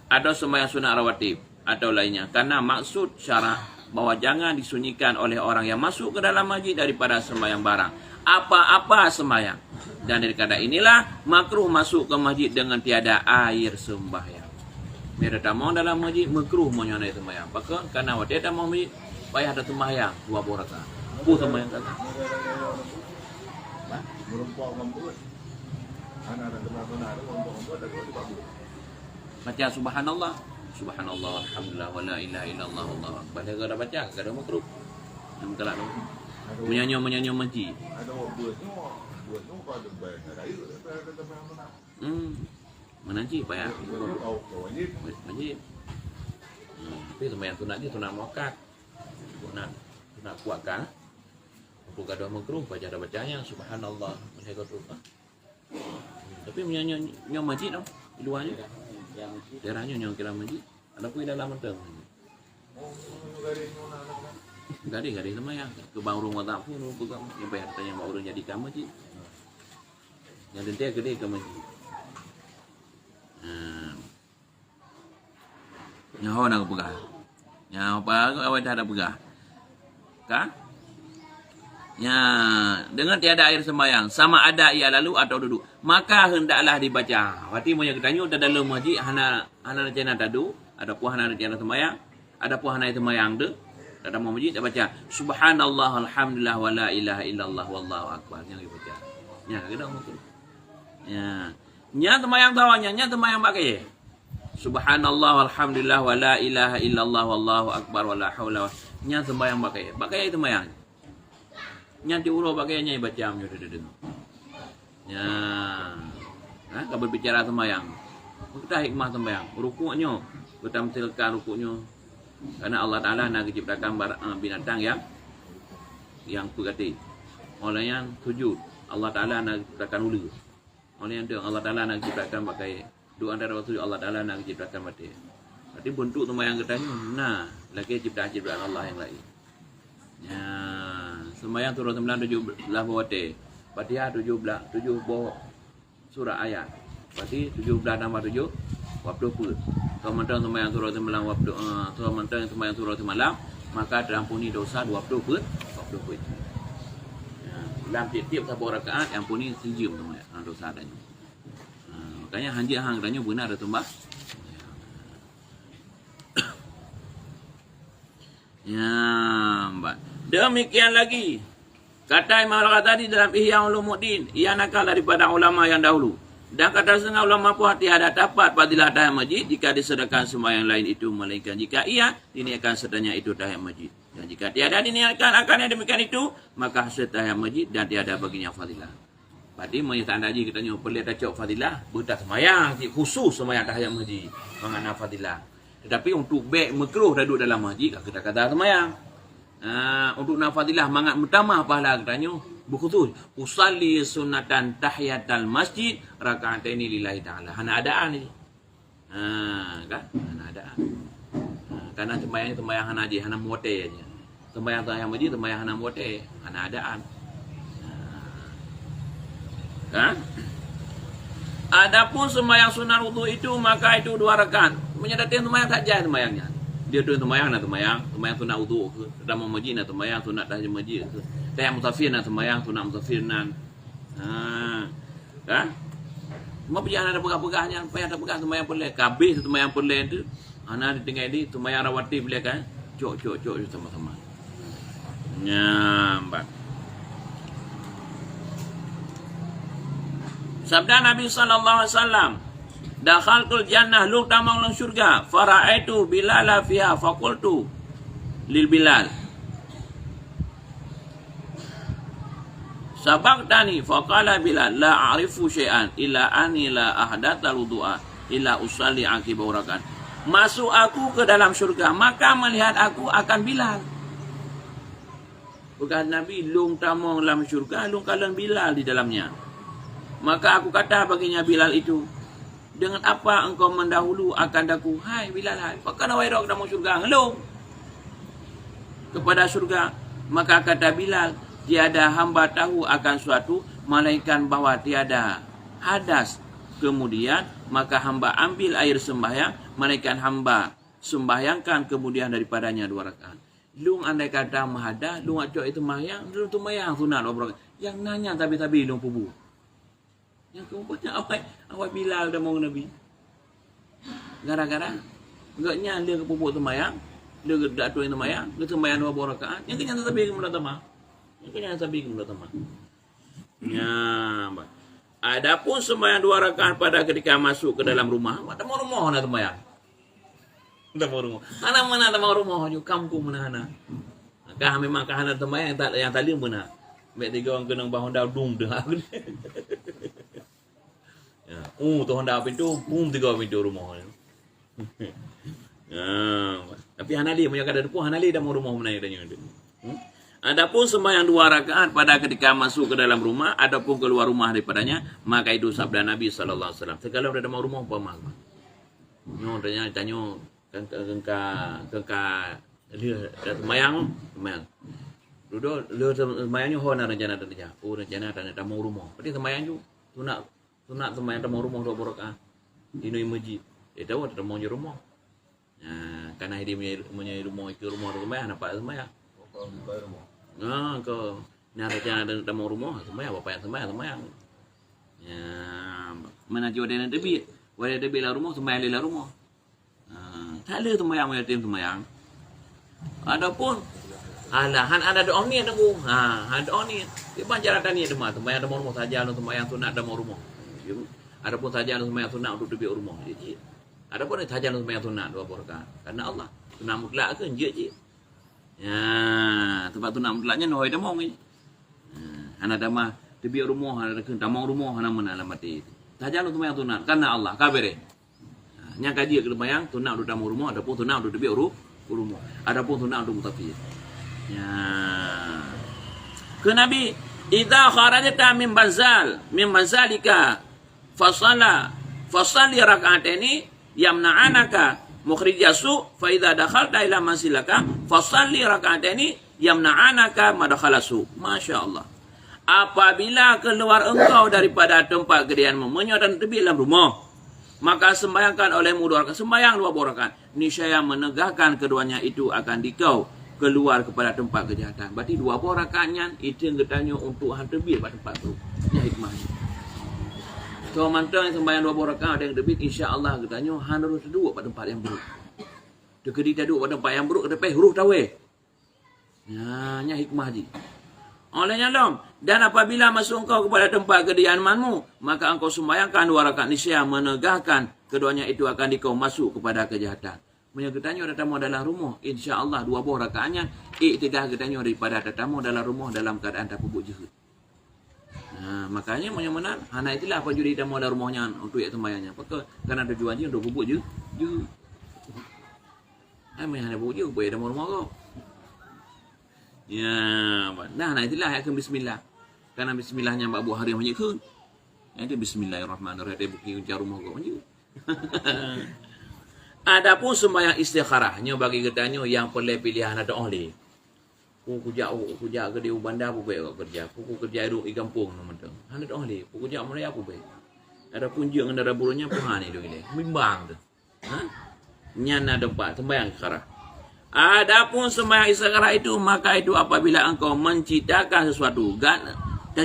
Atau sembahyang sunat rawatib atau lainnya. Karena maksud syarak bahwa jangan disunyikan oleh orang yang masuk ke dalam masjid daripada sembahyang barang. Apa-apa sembahyang. Dan dari kata inilah makruh masuk ke masjid dengan tiada air sembahyang. Mereka tak mau dalam masjid makruh menyonai sembahyang. Bahkan karena dia tak mau masjid payah ada sembahyang 2 rakaat. Sembahyang kata. Merumpok ngembut. Anak ada teman-teman ada ngembut ada di babu. Baca subhanallah, subhanallah, alhamdulillah, wa la ilaha illallah, Allahu akbar. Dia ada baca, ada makruh. Yang telak tu. Menyanyi masjid. Ada buatnya kau ada bayar. Ada itu ada teman-teman. Menanci payah. Oh, wajib. Masjid. Tapi sembahyang sunat ni sunat muakkad. Sunat kuatkan. Untuk ada makruh baca ada bacanya subhanallah, mereka tu. Tapi menyanyi masjid tu, luarnya. Daerahnya yang kira masjid. Ada pun dalam mentang. Gadi sembahyang. Ke bang rumah tak pun bukan sampai hartanya mak urang jadi ke masjid. Yang dentia gede ke masjid. Nyaho nak pegah. Nyaho apa awak dah ada pegah. Kan? Ya, dengan tiada air sembahyang, sama ada ia lalu atau duduk, maka hendaklah dibaca. Berarti monya ketanya dah dalam masjid hana rencana tadu, ada pun hana rencana sembahyang, ada pun hana sembahyang tu, ada mau masjid dah baca subhanallah alhamdulillah wa la ilaha illallah wallahu akbar, yang dibaca. Ya, kita mungkin. Ya. Nya sembahyang tawanya, nya sembahyang pakai. Subhanallah alhamdulillah wa la ilaha illallah wallahu akbar wa la haula. Nya sembahyang pakai. Pakai sembahyang. Nyanti ulo pakainya baca amnya dedeng. Ya. Kalau berbicara sembahyang, kita hikmah sembahyang. Rukuknya, kita mentilkan rukuknya. Karena Allah Taala nak ciptakan binatang yang pegati. Olehnya sujud. Allah Taala nak ciptakan ulu. Olehnya tu Allah Taala nak ciptakan pakai dua antara waktu Allah Taala nak ciptakan mati. Berarti bentuk sembahyang katanya, nah, lagi ciptaan Allah yang lain. Ya. Sembahyang surah 9 17 bawate. Fatihah 7 bawah surah ayat. Berarti 17 tambah 7 waktu pun. Kalau mentang sembahyang surah 9 waktu mentang sembahyang surah 9 maka terampuni dosa 20 pun. Ya, dalam tiap-tiap satu rakaat ampuni sejum sembahyang dosa adanya. Makanya hanji hang tanya benar ada tumbah. Ya, mbak. Demikian lagi kata Imam Al-Ghazali dalam Ihya Ulumuddin, ia nakal daripada ulama yang dahulu. Dan kata setengah ulama pun tiada dapat fadilah tahiyat masjid jika disedekahkan sembahyang lain itu, melainkan jika ia diniatkan sertanya itu tahiyat masjid. Dan jika tiada diniatkan akan yang demikian itu, maka hasil tahiyat masjid dan tiada baginya fadilah. Berarti menyatakan haji kita tengok perlu tak cok fadilah, berdah sembahyang khusus sembahyang tahiyat masjid mengenai fadilah. Tetapi untuk baik makruh duduk dalam masjid, kita kata sembahyang. Untuk nafadilah mangat utama pahala katanya berkhusus usalli sunatan tahiyatal masjid raka'ataini lillahi ta'ala. Hana adaan ni. Kan? Hana adaan. Karena sembahyang hana haji, hana muate aja. Sembahyang tahiyat masjid, sembahyang hana muate, hana adaan. Kan? Adapun sembahyang sunat wudu itu maka itu 2 rakaat. Menyatakan sembahyang saja sembahyangnya. Dia tu sembahyang sembahyang sunat wudu ke, dalam masjid nak sembahyang sunat tahiyat masjid ke, tahiyat musafir nak sembahyang sunat musafir nan. Kan? Mau perjalanan ada pegah-pegahnya, payah ada pegah sembahyang boleh. Kabeh sembahyang boleh tu Ana ditinggal di sembahyang rawatib dia kan. Cok sama-sama. Nyambat. Sabda Nabi sallallahu alaihi wasallam, dakhaltul jannah, lu tamang lang syurga, fara'aitu Bilal fiha faqultu lil Bilal, sabaqtani faqala Bilal la a'rifu syai'an illa ani la ahdatha wudu'a illa usalli aqiba rakaat. Masuk aku ke dalam syurga, maka melihat aku akan Bilal. Bukan Nabi lung tamang dalam syurga, lung kalang Bilal di dalamnya. Maka aku kata baginya Bilal itu, dengan apa engkau mendahulu akan daku? Hai Bilal, hai. Pakana wai rok dalam syurga, ngelung kepada syurga. Maka kata Bilal, tiada hamba tahu akan suatu melainkan bahwa tiada hadas. Kemudian maka hamba ambil air sembahyang, melainkan hamba sembahyangkan kemudian daripadanya 2 rakaat. Lung andai kata mahada, lung acok itu mayang, lung tu mayang sunat 2 rakaat. Yang nanya tapi lung pubu. Yang kemudian awak Bilal dah mau Nabi. Gara-gara enggaknya dia ke pupuk temayang, dia ke datu yang temayang, dia sembahyang 2 rakaat. Yang kenyang tapi kemudian tamah. Yang kenyang tapi kemudian tamah. Ya, adapun sembahyang 2 rakaat pada ketika masuk ke dalam rumah, ada mau rumah nak sembahyang. Tak mau rumah. Ana mana tak mau rumah ju kampung mana ana. Kah memang kah ana sembahyang yang tadi benar. Mek 3 orang kena bahon dah dung dah. Ya, tu hendak pintu, pum 3 pintu rumah. Ya, tapi Hanali punya kada depu, Hanali dah mau rumah mana tanya itu. Adapun sembahyang 2 rakaat pada ketika masuk ke dalam rumah, adapun keluar rumah daripadanya, maka itu sabda Nabi sallallahu alaihi wasallam. Segala dah mau rumah apa mak. Nyo tanya kengka dia sembahyang. Duduk lu sembahyangnya hona rencana tadi. Oh rencana dah mau rumah. Berarti sembahyang tu sunat sembahyang dah mau rumah 2 rakaat. Dino masjid. Dia tahu ada mau rumah. Karena dia punya rumah itu rumah sembahyang nampak sembahyang. Ke nak rencana dah mau rumah sembahyang apa yang sembahyang. Ya, mana jauh dia nanti bi. Wala dia bila rumah sembahyang di rumah. Tak ada sembahyang macam tim sembahyang. Adapun alahan ada doa ni aku. Ada doa ni. Dia panjang tadi ada mah sembahyang ada rumah saja sembahyang sunat ada rumah. Adapun saja sembahyang sunat untuk debi rumah. Adapun saja sembahyang sunat 2 rakaat. Karena Allah sunat mutlak ke je. Ya, tempat sunat mutlaknya noi dah mau ni. Anak dah mah debi rumah ada ke tamang rumah ana mana alamat itu. Saja sembahyang sunat karena Allah kabere. Nya kaji ke sembahyang sunat untuk tamu rumah adapun sunat untuk debi rumah. Adapun sunat untuk musafir. Ya. Ke Nabi, idza kharajta min bazalika fasalli rak'ataini yamna'anaka mukhrijasu fa idza dakhalta ila manzilaka fasalli rak'ataini yamna'anaka madkhalasu. Masya-Allah. Apabila keluar engkau daripada tempat kediamanmu menyodan tepi dalam rumah, maka sembahyangkan olehmu 2 rakaat, sembahyang 2 rakaat. Niscaya menegakkan keduanya itu akan dikau keluar kepada tempat kejahatan. Berarti 2 rakaatnya itu yang ketanya untuk terbit pada tempat itu. Ini hikmahnya. So mantap sembahyang 2 rakaat yang terbit, insya-Allah ketanya harus duduk pada tempat yang buruk. Dia kedita duduk pada tempat yang buruk, depan huruf taweh. Ya, nya hikmah ji. Olehnya dong, dan apabila masuk engkau kepada tempat kediamanmu, maka engkau sembahyangkan 2 rakaat, niscaya menegakkan keduanya itu akan dikau masuk kepada kejahatan. Menyertanya tetamu dalam rumah, insya-Allah 2 rakaatnya iktidah ketanya daripada tetamu dalam rumah dalam keadaan tak pupuk jihad. Makanya menyamanan anak itulah apa juri tetamu dalam rumahnya untuk yang sembahyangnya. Karena tujuan dia untuk pupuk jihad. Mai hana pupuk jihad boleh dalam rumah kau. Ya, nah itulah akan bismillah. Karena bismillahnya mbak buah hari yang banyak kun. Itu bismillahirrahmanirrahim dia bukti kunci rumah kau banyak. Adapun sembahyang istikharahnya bagi katanya yang perlu pilihan ada oleh. Ku kerja ke di bandar apa baik kerja. Ku kerja di kampung nama tu. Ada oleh. Ku kerja mana apa baik. Ada punjak dengan darah burunya pun ni tu ini. Bimbang tu. Nyana tempat sembahyang istikharah. Adapun sembahyang istikharah itu maka itu apabila engkau menciptakan sesuatu, dan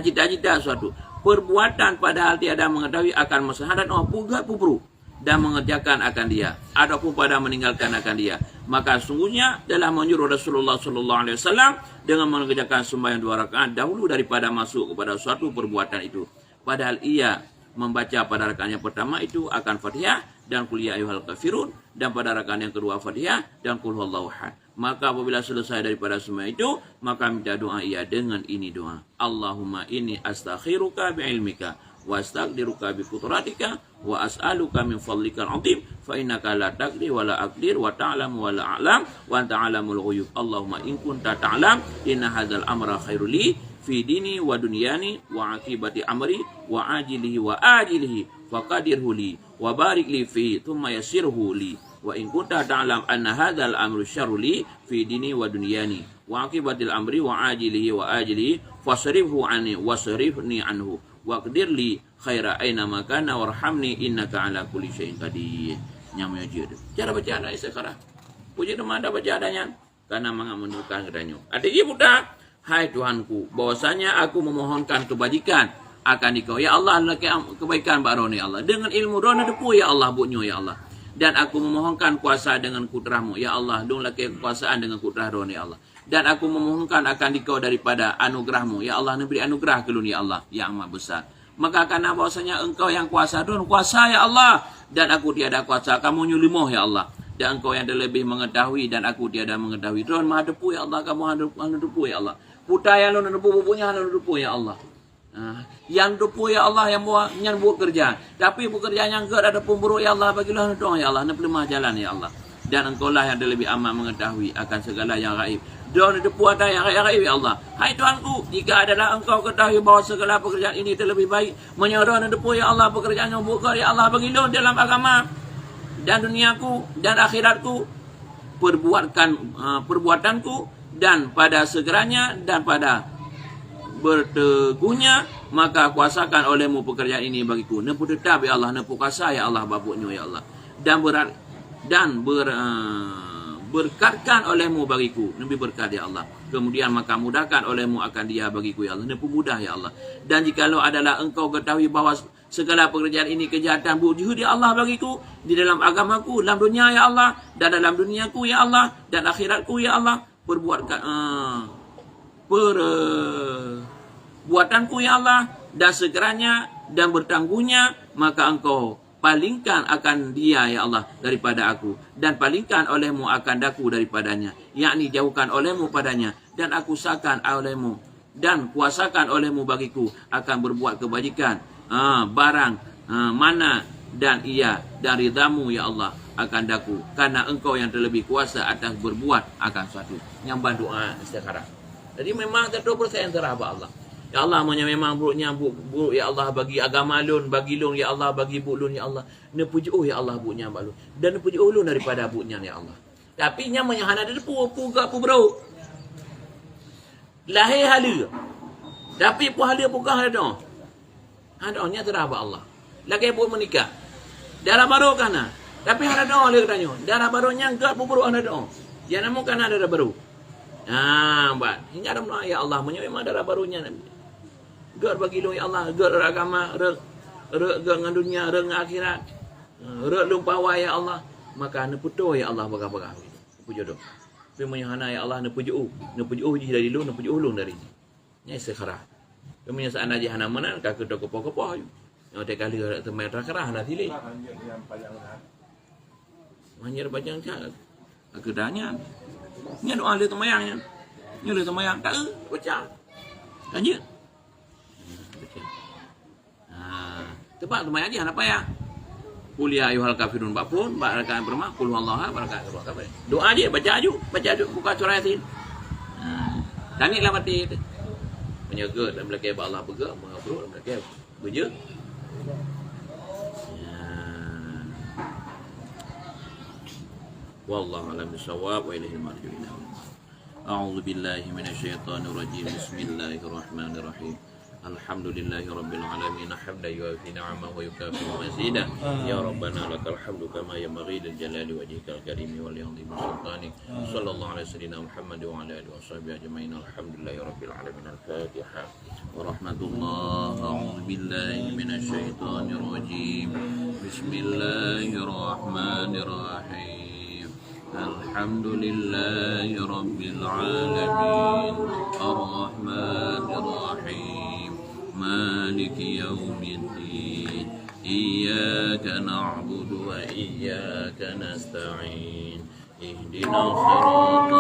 cita-cita sesuatu, perbuatan padahal tiada mengetahui akan masalah dan pugat pupru. dan mengerjakan akan dia, ataupun pada meninggalkan akan dia, maka sungguhnya telah menyuruh Rasulullah sallallahu alaihi wasallam dengan mengerjakan sembahyang 2 rakaat dahulu daripada masuk kepada suatu perbuatan itu. Padahal ia membaca pada rakaat yang pertama itu akan Fatihah dan qul ya ayyuhal kafirun, dan pada rakaat yang kedua Fatihah dan qul huwallahu ahad. Maka apabila selesai daripada semua itu, maka minta doa ia dengan ini doa. Allahumma inni astakhiruka bi'ilmika wa astaqdiruka bi qudratika wa as'aluka min fadlikal 'azim fa innaka la taqdir wa la aqdir wa ta'lamu wa la a'lam wa anta 'alamul ghuyub. Allahumma in kunta ta'lam inna hadzal amra khairul li fi dini wa dunyani wa akibati amri wa ajilihi wa ajilihi faqadirhu li wa barik li fi thumma yassirhu li wa in kunta ta'lam anna hadzal amru syarrul li fi dini wa dunyani wa akibatil amri wa ajilihi wa ajilihi fasrifhu anni wasrifni anhu waqdir li khaira aina makana warhamni innaka ala kulli syai'in qadir. Nyamnya je. Cara baca ada sekarang. Puji nama ada baca adanya karena mengamunkan kedanyo. Ada ia buta, hai Tuhanku, bahwasanya aku memohonkan kebajikan akan Dikau ya Allah, kebaikan baroni Allah dengan ilmu rona depu ya Allah bunyo ya Allah. Dan aku memohonkan kuasa dengan kudrahmu ya Allah, dong laki kekuasaan dengan kudrah roni Allah. Dan aku memohonkan akan Dikau daripada anugerahmu ya Allah, beri anugerah kelun ya Allah yang amat besar. Maka karena bahwasanya Engkau yang kuasa don kuasa ya Allah, dan aku tiada kuasa, kamu nyulimoh ya Allah. Dan Engkau yang lebih mengetahui dan aku tiada mengetahui. Don maha depu ya Allah, kamu maha depu ya Allah. Puta yang lo depu pupunya lo depu ya Allah. Yang depu ya Allah yang buat kerja, tapi bekerja yang gak ada pemburuk ya Allah, bagilah doa ya Allah, pelemah jalan ya Allah. Dan Engkau lah yang lebih amat mengetahui akan segala yang gaib. Dan depu ada yang gaib ya Allah. Hai Tuhanku, jika adalah Engkau ketahui bahawa segala pekerjaan ini terlebih baik menyerah dan depu ya Allah, pekerjaan yang buka ya Allah, bagilah dalam agama dan duniaku dan akhiratku, perbuatanku dan pada segeranya dan pada berteguhnya, maka kuasakan olehmu pekerjaan ini bagiku. Nempu tetap ya Allah, nempu kuasa ya Allah babuknya ya Allah. Dan berkatkan olehmu bagiku, lebih berkat ya Allah. Kemudian maka mudahkan olehmu akan dia bagiku ya Allah, nempu mudah ya Allah. Dan jikalau adalah Engkau ketahui bahawa segala pekerjaan ini kejahatan berjihad ya Allah bagiku di dalam agamaku, dalam dunia ya Allah, dan dalam duniaku ya Allah, dan akhiratku ya Allah, perbuatanku ya Allah, dan segeranya dan bertangguhnya, maka Engkau palingkan akan dia ya Allah daripada aku, dan palingkan olehmu akan daku daripadanya, yakni jauhkan olehmu padanya, dan aku sakan olehmu dan kuasakan olehmu bagiku akan berbuat kebajikan barang mana dan ia dan ridhamu ya Allah akan daku, karena Engkau yang terlebih kuasa atas berbuat akan suatu. Nyambah doa sekarang. Jadi memang 100% terah Allah. Ya Allah, memang buruknya buruk ya Allah bagi agama lun, bagi lun ya Allah, bagi bu lun ya Allah. Ne puji ya Allah bunya balun. Dan ne puji lun daripada bunya ya Allah. Tapi nya menyahana ada pu bro. Lahir hala. Tapi pu hala bukan ada. Ada nya terah Allah. Lagi pun menikah. Darah baru kana. Tapi ada doa dia katanya. Darah barunya enggak pu buruk ada doa. Ya namun kana darah baru. Buat hingga ada doa ya Allah, memang darah barunya. Ger bagi lu ya Allah, ger agama, ger dengan dunia, ger akhirat, ger lumpawa ya Allah. Maka ne puto ya Allah baga-baga. Puji doa. Tapi menyahana ya Allah ne puji dari lu, ne puji ulung dari ni. Nya sekarang. Kemudian saat aja hana mana ka ke kepo-kepo. Yang te kali temai rakrah na tili. Manyer bajang cak. Akedanya. Nya doa le temayang. Nya le temayang tak baca. Lanjut. Tepat temayang aja apa ya? Qul ya ayyuhal kafirun bapun, barakan bermak, qul huwallaha barakan bermak. Doa aja, baca aja buka surah Yasin. Tangik lah mati. Menjaga dan belakang Allah bergerak, mengabruk dan belakang berja. Wallahu a'lam bissawab wa ilaihi marji'un. A'udzu billahi minasyaitonir rajim. Bismillahirrahmanirrahim. Alhamdulillahi Rabbil Alamin hamdan yuafi ni'amahu wa yukafi mazidah. Ya Rabbana lakal hamdu kama yanbaghi lil jalali wajhikal karimi wal azimi sultanik. Sallallahu alaihi wasallam Muhammad wa ala alihi washabihi ajmain. Alhamdulillahi Rabbil Alamin. Al-Fatihah. Wa rahmatullah. A'udzu billahi minasy syaithanir rajim. Bismillahirrahmanirrahim. Alhamdulillahi Rabbil Alamin. Ar-Rahmanir Rahim. مالك يوم الدين إياك نعبد وإياك نستعين اهدنا الصراط